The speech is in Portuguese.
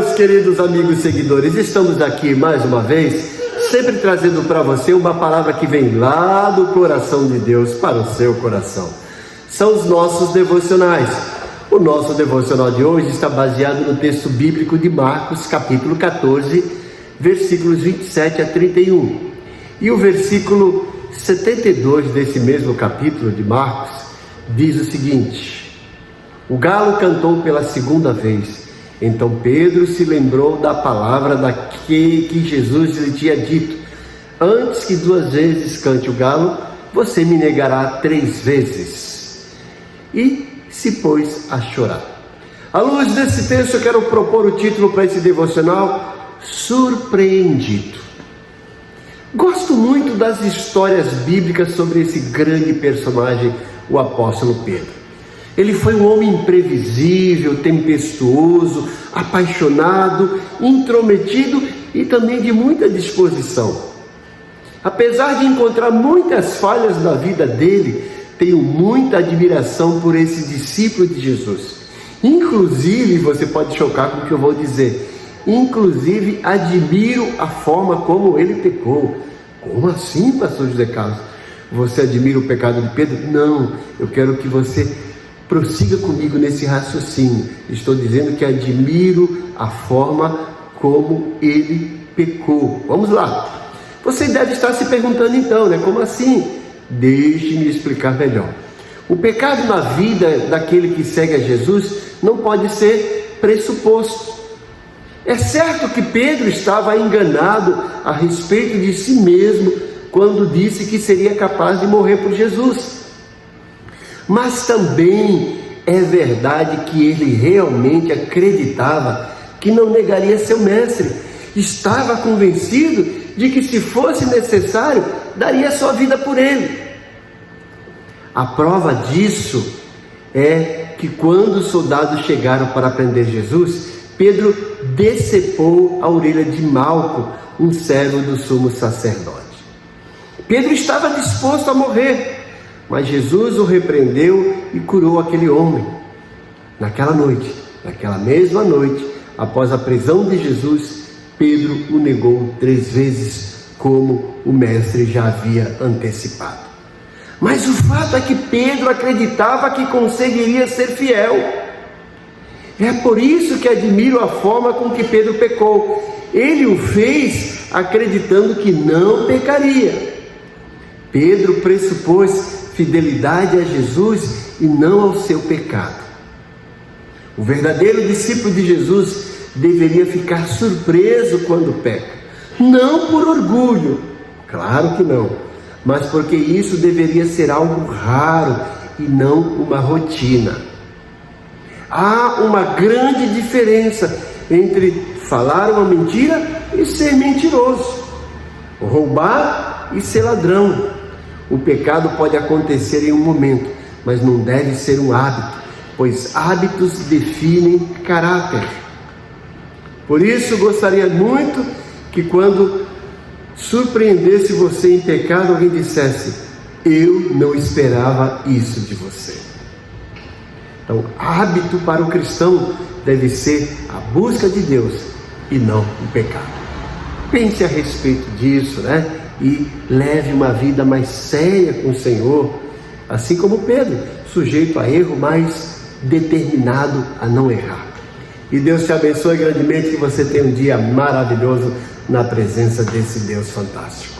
meus queridos amigos e seguidores, estamos aqui mais uma vez, sempre trazendo para você uma palavra que vem lá do coração de Deus para o seu coração. São os nossos devocionais. O nosso devocional de hoje está baseado no texto bíblico de Marcos, capítulo 14, versículos 27 a 31. E o versículo 72 desse mesmo capítulo de Marcos diz o seguinte: o galo cantou pela segunda vez. Então Pedro se lembrou da palavra que Jesus lhe tinha dito: antes que 2 vezes cante o galo, você me negará 3 vezes. E se pôs a chorar. À luz desse texto, eu quero propor o título para esse devocional: Surpreendido. Gosto muito das histórias bíblicas sobre esse grande personagem, o apóstolo Pedro. Ele foi um homem imprevisível, tempestuoso, apaixonado, intrometido e também de muita disposição. Apesar de encontrar muitas falhas na vida dele, tenho muita admiração por esse discípulo de Jesus. Inclusive, você pode chocar com o que eu vou dizer, inclusive admiro a forma como ele pecou. Como assim, pastor José Carlos? Você admira o pecado de Pedro? Não, eu quero que você prossiga comigo nesse raciocínio. Estou dizendo que admiro a forma como ele pecou. Vamos lá. Você deve estar se perguntando então, né? Como assim? Deixe-me explicar melhor. O pecado na vida daquele que segue a Jesus não pode ser pressuposto. É certo que Pedro estava enganado a respeito de si mesmo quando disse que seria capaz de morrer por Jesus. Mas também é verdade que ele realmente acreditava que não negaria seu mestre. Estava convencido de que, se fosse necessário, daria sua vida por ele. A prova disso é que, quando os soldados chegaram para prender Jesus, Pedro decepou a orelha de Malco, um servo do sumo sacerdote. Pedro estava disposto a morrer, mas Jesus o repreendeu e curou aquele homem. Naquela mesma noite, após a prisão de Jesus, Pedro o negou 3 vezes, como o mestre já havia antecipado. Mas o fato é que Pedro acreditava que conseguiria ser fiel. É por isso que admiro a forma com que Pedro pecou. Ele o fez acreditando que não pecaria. Pedro pressupôs fidelidade a Jesus e não ao seu pecado. O verdadeiro discípulo de Jesus deveria ficar surpreso quando peca, não por orgulho, claro que não, mas porque isso deveria ser algo raro e não uma rotina. Há uma grande diferença entre falar uma mentira e ser mentiroso, roubar e ser ladrão. O pecado pode acontecer em um momento, mas não deve ser um hábito, pois hábitos definem caráter. Por isso, gostaria muito que, quando surpreendesse você em pecado, alguém dissesse: eu não esperava isso de você. Então, hábito para o cristão deve ser a busca de Deus e não o pecado. Pense a respeito disso, né? E leve uma vida mais séria com o Senhor, assim como Pedro, sujeito a erro, mas determinado a não errar. E Deus te abençoe grandemente, que você tenha um dia maravilhoso na presença desse Deus fantástico.